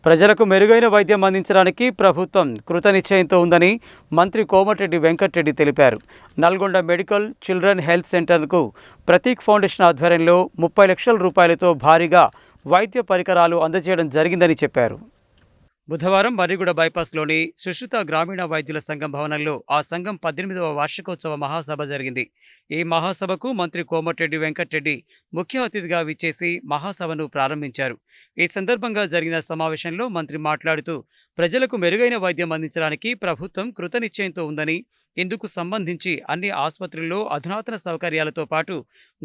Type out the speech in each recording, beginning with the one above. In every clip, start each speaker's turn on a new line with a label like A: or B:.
A: ప్రజలకు మెరుగైన వైద్యం అందించడానికి ప్రభుత్వం కృతనిశ్చయంతో ఉందని మంత్రి కోమటిరెడ్డి వెంకటరెడ్డి తెలిపారు. నల్గొండ మెడికల్ చిల్డ్రన్ హెల్త్ సెంటర్కు ప్రతీక్ ఫౌండేషన్ ఆధ్వర్యంలో 30 లక్షల రూపాయలతో భారీగా వైద్య పరికరాలు అందజేయడం జరిగిందని చెప్పారు. బుధవారం మర్రిగూడ బైపాస్లోని సుశ్రుత గ్రామీణ వైద్యుల సంఘం భవనంలో ఆ సంఘం 18వ వార్షికోత్సవ మహాసభ జరిగింది. ఈ మహాసభకు మంత్రి కోమటిరెడ్డి వెంకటరెడ్డి ముఖ్య అతిథిగా విచ్చేసి మహాసభను ప్రారంభించారు. ఈ సందర్భంగా జరిగిన సమావేశంలో మంత్రి మాట్లాడుతూ ప్రజలకు మెరుగైన వైద్యం అందించడానికి ప్రభుత్వం కృతనిశ్చయంతో ఉందని, ఇందుకు సంబంధించి అన్ని ఆసుపత్రుల్లో అధునాతన సౌకర్యాలతో పాటు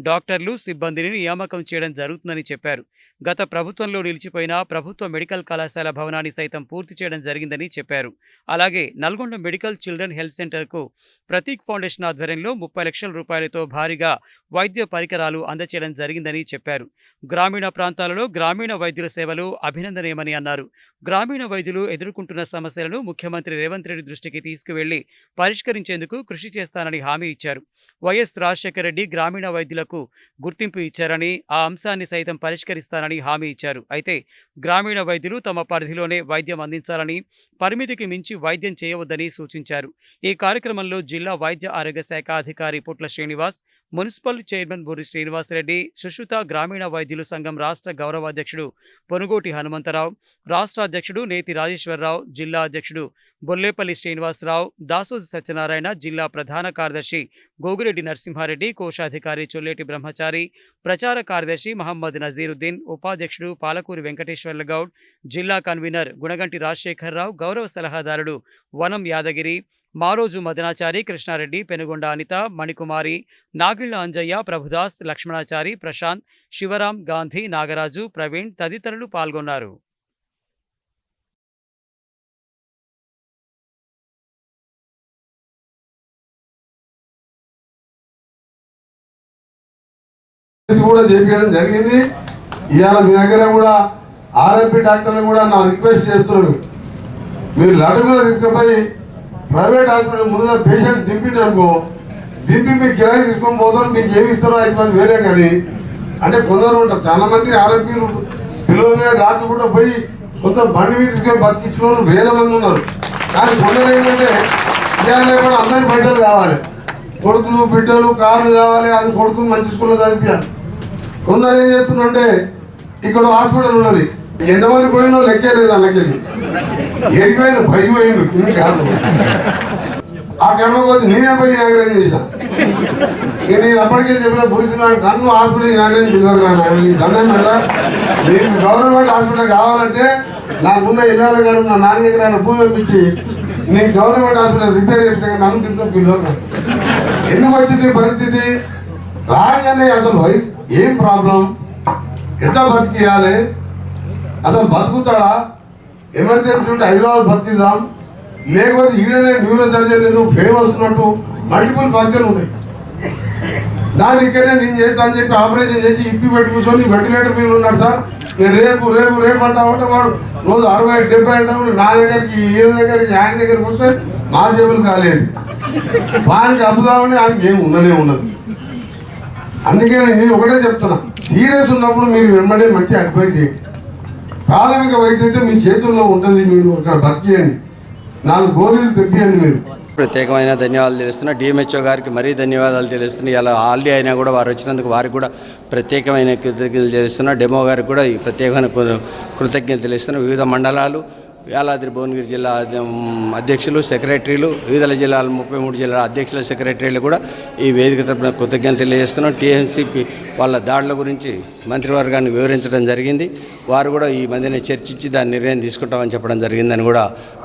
A: డాక్టర్లు, సిబ్బందిని నియామకం చేయడం జరుగుతుందని చెప్పారు. గత ప్రభుత్వంలో నిలిచిపోయిన ప్రభుత్వ మెడికల్ కళాశాల భవనాన్ని సైతం పూర్తి చేయడం జరిగిందని చెప్పారు. అలాగే నల్గొండ మెడికల్ చిల్డ్రన్ హెల్త్ సెంటర్కు ప్రతీక్ ఫౌండేషన్ ఆధ్వర్యంలో 30 లక్షల రూపాయలతో భారీగా వైద్య పరికరాలు అందజేయడం జరిగిందని చెప్పారు. గ్రామీణ ప్రాంతాలలో గ్రామీణ వైద్యుల సేవలు అభినందనీయమని అన్నారు. గ్రామీణ వైద్యులు ఎదుర్కొంటున్న సమస్యలను ముఖ్యమంత్రి రేవంత్ రెడ్డి దృష్టికి తీసుకువెళ్లి పరిష్కరించేందుకు కృషి చేస్తానని హామీ ఇచ్చారు. వైఎస్ రాజశేఖర రెడ్డి గ్రామీణ వైద్యులకు గుర్తింపు ఇచ్చారని, ఆ అంశాన్ని సైతం పరిష్కరిస్తానని హామీ ఇచ్చారు. అయితే గ్రామీణ వైద్యులు తమ పరిధిలోనే వైద్యం అందించాలని, పరిమితికి మించి వైద్యం చేయవద్దని సూచించారు. ఈ కార్యక్రమంలో జిల్లా వైద్య ఆరోగ్య శాఖ అధికారి పుట్ల శ్రీనివాస్, మున్సిపల్ చైర్మన్ బూరి శ్రీనివాసరెడ్డి, సుశ్రుత గ్రామీణ వైద్యుల సంఘం రాష్ట్ర గౌరవ అధ్యక్షుడు పొనుగోటి హనుమంతరావు, రాష్ట్ర అధ్యక్షుడు నేతి రాజేశ్వరరావు, జిల్లా అధ్యక్షుడు బొల్లేపల్లి శ్రీనివాసరావు, దాసోజు సత్యనారాయణ, జిల్లా ప్రధాన కార్యదర్శి గోగిరెడ్డి నరసింహారెడ్డి, కోశాధికారి చొల్లేటి బ్రహ్మచారి, ప్రచార కార్యదర్శి మహమ్మద్ నజీరుద్దీన్, ఉపాధ్యక్షుడు పాలకూరి వెంకటేశ్వర్ల గౌడ్, జిల్లా కన్వీనర్ గుణగంటి రాజశేఖరరావు, గౌరవ సలహాదారుడు వనం యాదగిరి, మారోజు మదనాచారి, కృష్ణారెడ్డి, పెనుగొండ అనిత, మణికుమారి, నాగిళ్ల అంజయ్య, ప్రభుదాస్, లక్ష్మణాచారి, ప్రశాంత్, శివరాం, గాంధీ, నాగరాజు, ప్రవీణ్ తదితరులు పాల్గొన్నారు.
B: కూడా చేపించడం జరిగింది. ఇవాళ మీ దగ్గర కూడా ఆర్ఎంపీ డాక్టర్లు కూడా నా రిక్వెస్ట్ చేస్తున్నాను, మీరు లెటర్ కూడా తీసుకుపోయి ప్రైవేట్ హాస్పిటల్ ముందు పేషెంట్ దింపిండనుకో, దింపి మీకు కిరాయి తీసుకొని పోతారు, మీకు ఏమి ఇస్తారో 5 మంది వేరే. కానీ అంటే కొందరు ఉంటారు, చాలా మంది ఆర్ఎంపీలు పిల్లలు రాత్రి కూడా పోయి కొంత బండి మీద తీసుకొని బతికించిన వాళ్ళు వేల మంది ఉన్నారు. కానీ కొందరు ఏంటంటే ఇవాళ కూడా అందరి పైసలు కావాలి, కొడుకులు బిడ్డలు కార్లు కావాలి, అది కొడుకులు మంచి స్కూల్లో చదివించాలి. కొందరు ఏం చేస్తుందంటే ఇక్కడ హాస్పిటల్ ఉన్నది, ఎంతమంది పోయినో లెక్కే లేదు, అన్నకెళ్ళి ఎడిపోయిన పైకి పోయిండు కింది కాదు. ఆ కర్మకు వచ్చి నేనే పోయి నాగరాజు చేసిన. నేను అప్పటికే చెప్పిన పురుషులు నన్ను హాస్పిటల్ నాగరాజు పిలవగలను దండం కదా. నేను గవర్నమెంట్ హాస్పిటల్ కావాలంటే నాకున్న ఇళ్ళ కాదు, నా నాన్న దగ్గర ఆయన భూమి పంపించి నేను గవర్నమెంట్ హాస్పిటల్ రిపేర్ చేసాక నన్ను తీసుకొని పిలవగలను. ఎందుకు వచ్చింది పరిస్థితి? రాగానే అసలు ఏం ప్రాబ్లం, ఎట్లా బతికియాలి, అసలు బతుకుతాడా, ఎమర్జెన్సీ ఉంటే హైదరాబాద్ బతికిద్దాం, లేకపోతే ఈడనే న్యూరో సర్జరీ లేదు ఫేమస్ ఉన్నట్టు మల్టిపుల్ ఫంక్షన్ ఉన్నాయి. దాని ఇక్కడే నేను చేస్తాను చెప్పి ఆపరేషన్ చేసి ఇప్పి పెట్టి కూర్చొని వెంటిలేటర్ మీద ఉన్నాడు. సార్ నేను రేపు రేపు రేపు అంటామంటే వాడు రోజు 60-70 అంటాడు. నా దగ్గరికి ఈయన దగ్గరికి ఆయన దగ్గరికి వస్తే నా జేబులు కాలేదు, వానికి అప్పుదామని ఆయనకి ఏమి ఉండనే ఉండదు. అందుకే నేను ఒకటే చెప్తున్నా, సీరియస్ ఉన్నప్పుడు మీరు వెంబడే మంచి అడ్వైజ్ చేయండి. ప్రాథమిక వైద్యం అయితే మీ చేతుల్లో ఉంటుంది, మీరు అక్కడ బతికియండి, 4 గోళీలు తెప్పియండి. మీరు
C: ప్రత్యేకమైన ధన్యవాదాలు తెలుస్తున్నా. డిఎంహెచ్ఓ గారికి మరీ ధన్యవాదాలు తెలుస్తున్నాయి. ఇలా ఆల్రెడీ అయినా కూడా వారు వచ్చినందుకు వారికి కూడా ప్రత్యేకమైన కృతజ్ఞతలు తెలుస్తున్నా. డెమో గారికి కూడా ఈ ప్రత్యేకమైన కృతజ్ఞతలు తెలుస్తున్నా. వివిధ మండలాలు, యాదాద్రి భువనగిరి జిల్లా అధ్యక్షులు, సెక్రటరీలు, వివిధ జిల్లాల 33 జిల్లాల అధ్యక్షుల, సెక్రటరీలు కూడా ఈ వేదిక తరపున కృతజ్ఞతలు తెలియజేస్తున్నాం. టీఎంసీపీ వాళ్ళ దాడుల గురించి మంత్రివర్గాన్ని వివరించడం జరిగింది. వారు కూడా ఈ మధ్యనే చర్చించి దాని నిర్ణయం తీసుకుంటామని చెప్పడం జరిగిందని కూడా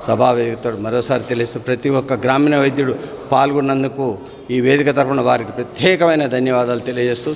C: సభా వేదికతో మరోసారి తెలుస్తూ ప్రతి ఒక్క గ్రామీణ వైద్యుడు పాల్గొన్నందుకు ఈ వేదిక తరపున వారికి ప్రత్యేకమైన ధన్యవాదాలు తెలియజేస్తూ